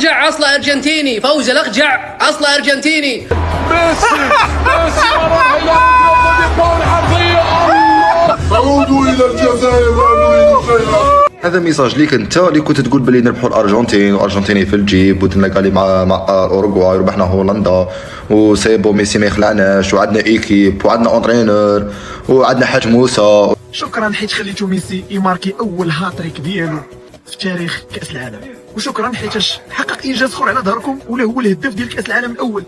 الاخجع اصله ارجنتيني، فوز الاخجع اصله ارجنتيني. ميسي وراح الى الجول حرفيا. عودوا الى الجزائر هذا ميساج ليك انت اللي كنت تقول بلي نربحوا الارجنتين وارجنتيني في الجيب وتنلقى لي مع اوروغواي وربحنا هولندا وسيبو ميسي ما يخلعناش وعندنا ايكيب وعندنا اونترينور وعندنا حاج موسى. شكرا حيت خليتو ميسي يماركي اول هاتريك ديالو في تاريخ كاس العالم، وشكرا حيتاش حقق انجاز اخر على ظهركم ولا هو الهداف ديال كاس العالم الاول.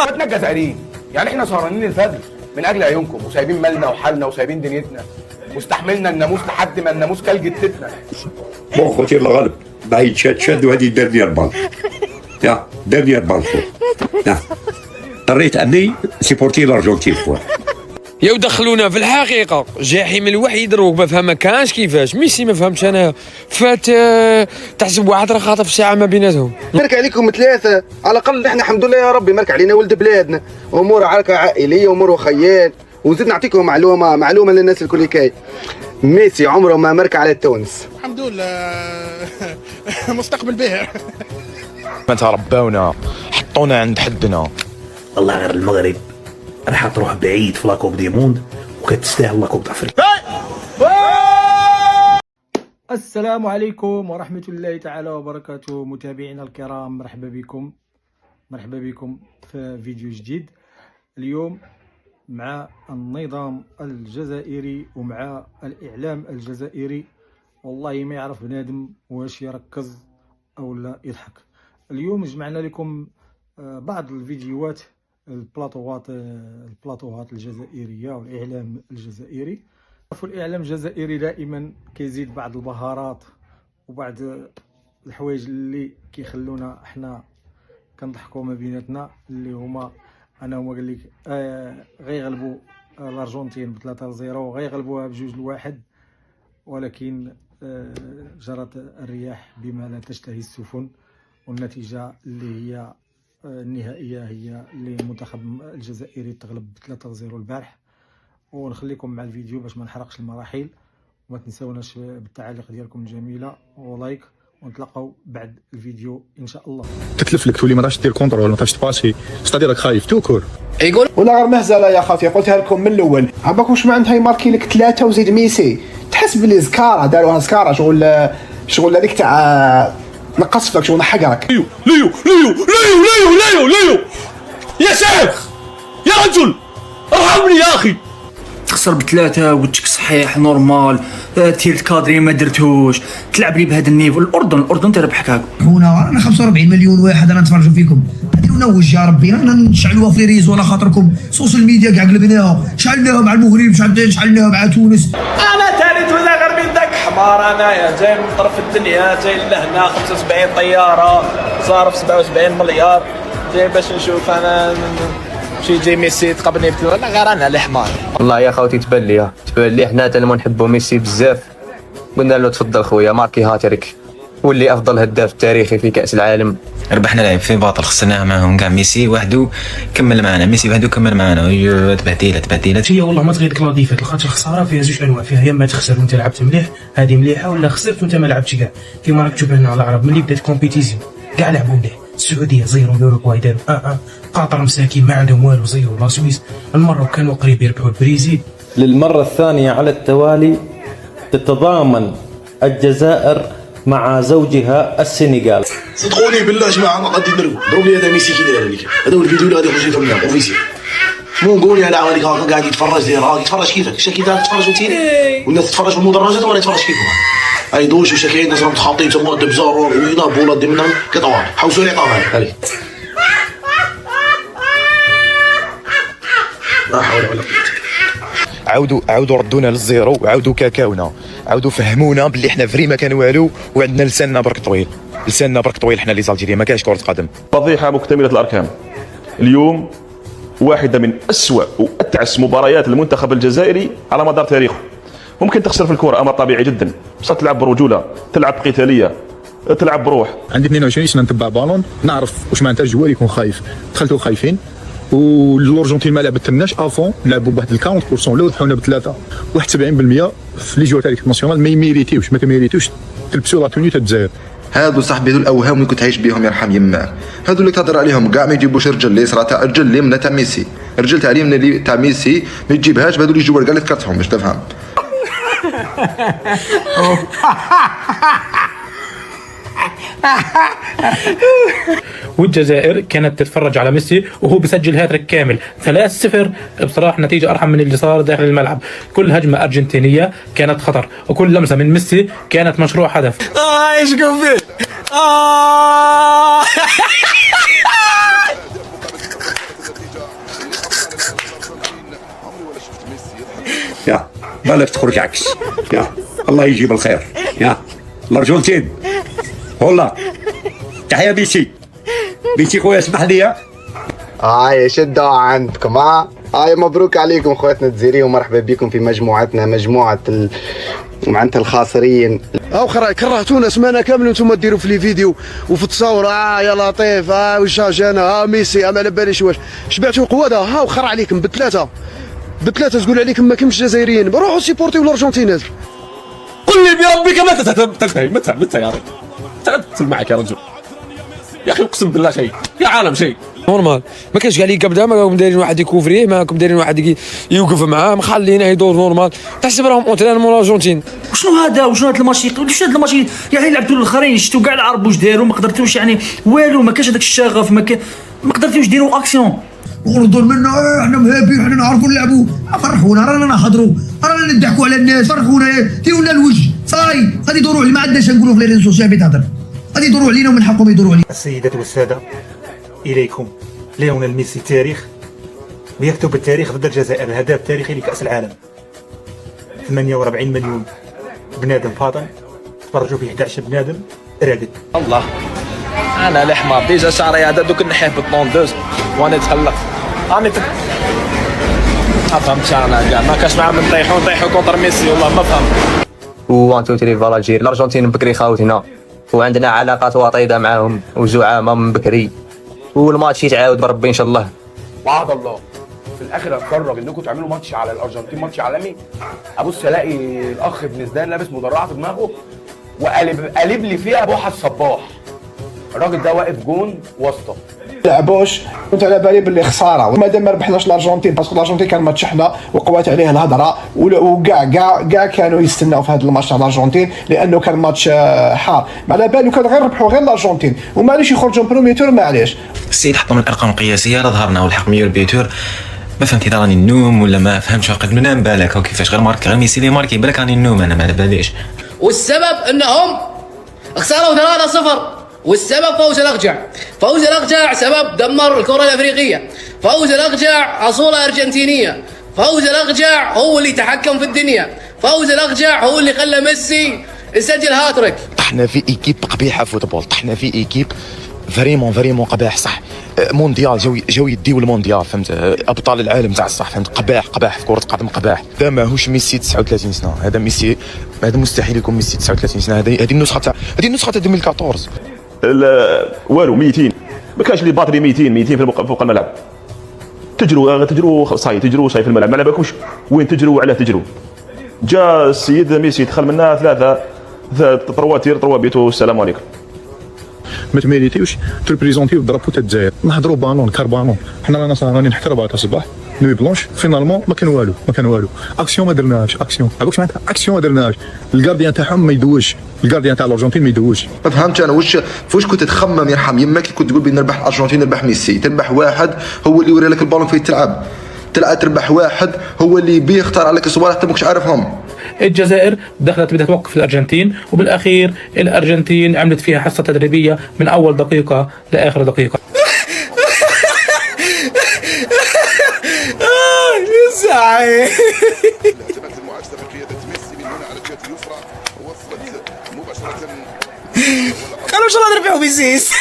ما تنقز عليه، يعني احنا سهرانين الفجر من اجل عيونكم وسايبين مالنا وحالنا وسايبين دنيتنا واستحملنا الناموس لحد ما الناموس كل جتتنا. بون خوتي الله غالب بعيد شاد وهذه ديرنيير بال يا ديرنيير بال اضطريت اني سيبورتي الارجنتين خويا. يا ودخلونا في الحقيقه جحيم الوحيد روك ما فهم، ما كانش كيفاش ميسي ما فهمتش انا فات تحسب واحد راه خاطف ساعه ما بيناتهم. مرك عليكم ثلاثه على الاقل، احنا الحمد لله يا ربي مرك علينا ولد بلادنا، امور عركه عائليه امور خيال. وزيد نعطيكم معلومه للناس الكل كاي، ميسي عمره ما مرك على تونس. الحمد لله مستقبل باهر. ما ترباونا حطونا عند حدنا. والله غير المغرب راح تروح بعيد في لاكوب دي موند وكتستاهل لاكوب دافريقيا. السلام عليكم ورحمة الله تعالى وبركاته متابعينا الكرام، مرحبا بكم في فيديو جديد. اليوم مع النظام الجزائري ومع الإعلام الجزائري، والله ما يعرف بنادم واش يركز أو لا يضحك. اليوم جمعنا لكم بعض الفيديوهات البلاطوهات الجزائرية والإعلام الجزائري. الإعلام الجزائري دائما كيزيد بعض البهارات وبعض الحوايج اللي كيخلونا احنا كنضحكوا ما بيناتنا، اللي هما انا هما قال لك غيغلبوا الارجنتين ب 3-0 وغيغلبوها ب2-1، ولكن جرت الرياح بما لا تشتهي السفن، والنتيجه اللي هي النهائيه هي للمنتخب الجزائري تغلب ب 3-0 البارح. ونخليكم مع الفيديو باش ما نحرقش المراحل، وما تنساوناش بالتعاليق ديالكم الجميله ولايك، ونتلاقاو بعد الفيديو ان شاء الله. تتلف لك تولي ما تعرفش دير كونترول، ما تعرفش تباسي، ستادير راك خايف توكور. يقول ولا غير مهزله يا خاوتي، قلتها لكم من الاول. عباك واش معناتها يماركي لك 3 وزيد ميسي؟ تحس بلي زكاره داروها زكاره، شغل هذيك تاع نقص لك شغل حقرك. ليو يا شيخ يا رجل ارحمني يا اخي. تخسر ب3 وجهك صحيح نورمال، تير كادري ما درتوش، تلعب لي بهذا النيفو. الاردن تربحك هاك. هنا رانا 45 مليون واحد رانا نتفرجوا فيكم، نديروا نوج يا ربي، رانا نشعلوها في ريزو على خاطركم. السوشيال ميديا كاع قلبناها، شعلناها مع المغرب، شعلناها مع تونس. انا ثالث ولا غير من داك حمار، انايا جاي من طرف الدنيا، جاي لهنا 75 طياره صارف 77 مليار، جاي باش نشوف انا شي جاي ميسي تقبلني ولا غير انا الحمار. والله يا خوتي تبان لي حنا تما نحبوا ميسي بزاف، قلنا له تفضل خويا ماركي هاتريك، واللي افضل هداف تاريخي في كاس العالم. ربحنا لعب في باطل، خسرناها معاهم كاع. ميسي وحده كمل معنا، ميسي وحده كمل معنا. تبهديله هي والله ما تغيرك لا ضيفات، خاطر الخساره فيها زوج انواع، فيها يا اما تخسر وانت لعبت مليح هذه مليحه، ولا خسرت وانت ما لعبتش كاع. كيما راك تشوف هنا على العرب ملي بدات كومبيتيسيون كاع لعبوا مليح. السعوديه زيرو، الاوروغواي داروا قطر مساكين ما عندهم والو زيرو، لا سويس المره كانوا قريب يربحوا البرازيل. للمره الثانيه على التوالي تتضامن الجزائر مع زوجها السنغال. صدقوني بالله يا جماعه ما غادي نديرو، ضرب لي هذا ميسي كي داير هذيك، هذا هو الفيديو اللي غادي يخرج لكم اليوم اوفيسيال. مو نقول على هذيك هاكا قاعد يتفرج داير يتفرج كيفك، شا كي تتفرج انت والناس تتفرج في المدرجات ولا يتفرج كيفهم. اي دوش وشا كاين ناس راهم متخاطين تما دبزارور وينا بولا دي منهم كطوال حوسوا لي طاف هذه. لا حول ولا قوه. عاودوا ردونا للزيرو، وعاودوا كاكاونا، عاودوا فهمونا باللي حنا فري ما كان والو، وعندنا لساننا برك طويل، حنا اللي زالجيريا ما كاينش كره قدم. فضيحه مكتمله الاركان. اليوم واحده من أسوأ واتعس مباريات المنتخب الجزائري على مدار تاريخه. ممكن تخسر في الكره، امر طبيعي جدا، بس تلعب برجوله، تلعب قتاليه، تلعب بروح. عندي 22 سنه نتبع بالون، نعرف واش معناتها الجوال يكون خايف. دخلتوا خايفين والارجنتين ما لعبتلناش افون، لعبوا بواحد ال 40% ولا ربحونا بثلاثه، واحد 70% في لي جوار تاع ليكيب ناسيونال ما يميريتيوش، ما كيميريتيوش تلبسوا لا توني تاع الجزائر. هادو صاحبي هادو الاوهام اللي كنت عايش بيهم يرحم يماك، هادو اللي تهضر عليهم كاع ما يجيبوش رجل اللي صرا تاع رجل اللي من تاع ميسي، رجل تاع اللي تاع ميسي ما تجيبهاش بهادو اللي جوار كاع اللي فكرتهم باش تفهم. والجزائر كانت تتفرج على ميسي وهو بيسجل هاتريك كامل 3-0. بصراحه نتيجه ارحم من اللي صار داخل الملعب. كل هجمه ارجنتينيه كانت خطر، وكل لمسه من ميسي كانت مشروع هدف. ايش فيه يا بالك تخرج عكس. يا الله يجيب الخير. يا الارجنتين والله تحيا ميسي. ميسي خويا اسمح لي. هاي شدوا عندكم. هاي مبروك عليكم خواتنا الجزائريين، ومرحبا بكم في مجموعتنا، مجموعة معناتها الخاسرين. كرهتونا سمانه كامله وانتم ديروا في لي فيديو وفي التصاور. يا لطيف وشاجانا ميسي ما على باليش واش شبعتوا قواده. وخر عليكم بثلاثه تقول عليكم ما كمش جزائريين. روحوا سيبورتيو الارجنتين. قل لي بربك متى يا رجل تعبت معك يا رجل يا اخي اقسم بالله شيء يا عالم شيء نورمال. ما كاينش كاع اللي قبدا، ما دايرين واحد يكوفريه، ما دايرين واحد يوقف معاه، مخلينه يدور نورمال. تحسب راهم اونترينمون الارجنتين. وشنو هذا هذا الماتش؟ واش هذا الماتش يعني لعبتوا الاخرين شفتوا كاع العرب واش داروا، ما قدرتوش يعني والو، ما كانش هذاك الشغف، ما قدرتوش ديروا اكسيون. غلطوا منا احنا مهابين، احنا نعرفوا نلعبوا. فرحونا رانا نهضروا، رانا نضحكوا على الناس. فرحونا ديونا الوجه صاي. غادي يدوروا علينا، ما عندناش نقولوا في لي ريزو سوسيال تهضر. غادي يدوروا علينا ومن حقهم يدوروا علينا. السيدات والساده، اليكم ليونيل ميسي تاريخ ويكتب التاريخ ضد الجزائر. الهداف التاريخي لكأس العالم. 48 مليون بنادم فاطن تفرجوا فيه 11 بنادم راقد. الله انا الحمار ديجا شعري هذا دوك نحيه بالطوندوز وانا تخلق. راني ما فهمتش انا كاع، ما كاش معاهم نطيحوا كونتر ميسي والله ما فهمت. وان تو تري فالاجير الارجنتين بكري خاوتنا، وعندنا علاقات وطيده معاهم وزعامه من بكري، والماتش يتعاود بربي ان شاء الله. وعد الله في الاخر اتفرج انكم تعملوا ماتش على الارجنتين، ماتش عالمي. ابص الاقي الاخ ابن زدان لابس مدرعه في دماغه وقالب لي فيها بوحه الصباح. الراجل ده واقف جون واسطه. لعبوش كنت على بالي باللي خساره، ومادام ما ربحناش الارجنتين باسكو الارجنتين كان ماتش حنا وقوات عليه الهضره، وكاع كانوا يستناو في هذا الماتش تاع الارجنتين لانه كان ماتش حار. على بالو كان غير ربحوا غير الارجنتين ومعليش يخرجوا برومي تور. معليش السيد حطوا من الارقام القياسيه راه ظهرنا والحق 100 البيتور. ما فهمت اذا راني النوم ولا ما فهمتش، قد منام بالك وكيفاش غير مارك غير ميسي لي ماركي بالك راني النوم انا ما على باليش. والسبب انهم خسروا 3-0، والسبب فوز الأقجع. فوز الأقجع سبب دمر الكرة الأفريقية. فوز الأقجع أصولة أرجنتينية. فوز الأقجع هو اللي تحكم في الدنيا. فوز الأقجع هو اللي خلى ميسي يسجل هاتريك. طحنا في ايكيب قبيحه فوتبول، طحنا في ايكيب فريمون قباح صح. مونديال جاو يديو المونديال، فهمت؟ ابطال العالم تاع الصح، فهمت؟ قباح في كره القدم قباح. هذا ماهوش ميسي 39 سنه، هذا ميسي، هذا مستحيل يكون ميسي 39 سنه. هذه النسخه تاع 2014. والو 200 ما كانش لي باطري 200 فوق الملعب. تجروا صاي في الملعب، ما على بالكمش وين تجروا وعلاه تجروا. جا السيد ميسي دخل منها ثلاثه بيتو السلام عليكم. ما تميريتيوش تريبريزونتيو الدرابو تاع الجزائر. نهضروا بانون كاربانون، حنا رانا راني نحكي 4 تاع الصباح نوي بلونش. فينالمون ما كان والو اكسيون ما درناهاش. عرفتش معناتها اكسيون ما درناهاش. الكارديان تاعهم ما يدوش، الكارديان تاع الارجنتين ما يدوش. ما فهمتش انا واش كنت تخمم يرحم يمك كي كنت تقول بين نربح الارجنتين نربح ميسي؟ تربح واحد هو اللي يوري لك البالون فين تلعب، تربح واحد هو اللي بيختار عليك الصوالح انت ماكش عارفهم. الجزائر دخلت بدها توقف الارجنتين، وبالاخير الارجنتين عملت فيها حصه تدريبيه من اول دقيقه لاخر دقيقه. زعيم قالوا شو الله نربحوا بيزيس.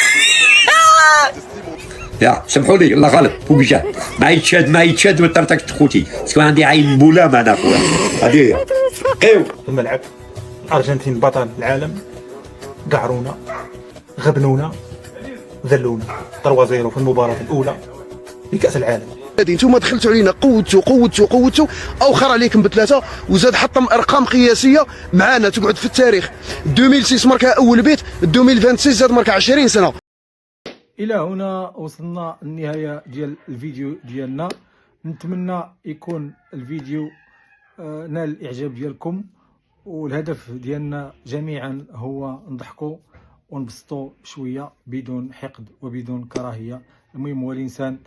يا سمحوا لي الله غلط فوق جات ما يتشاد وترتك خوتي سكو عندي عين بولام انا خويا. هذه في الملعب الارجنتين بطل العالم، قعرونا غبنونا ذلونا 3-0 في المباراه الاولى. لكاس العالم. انتم دخلتوا علينا قوتوا اوخر عليكم بثلاثه وزاد حطم ارقام قياسيه معانا تقعد في التاريخ. 2006 ماركا اول بيت، 2026 زاد ماركا 20 سنه. الى هنا وصلنا النهايه ديال الفيديو ديالنا. نتمنى يكون الفيديو نال الاعجاب ديالكم، والهدف ديالنا جميعا هو نضحكوا ونبسطوا شويه بدون حقد وبدون كراهيه. المهم هو الانسان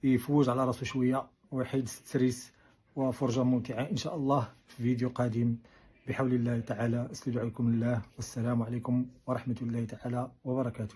يفوز على راسه شويه ويحيد ستريس وفرجه ممتعه ان شاء الله في فيديو قادم بحول الله تعالى. استودعكم الله والسلام عليكم ورحمه الله تعالى وبركاته.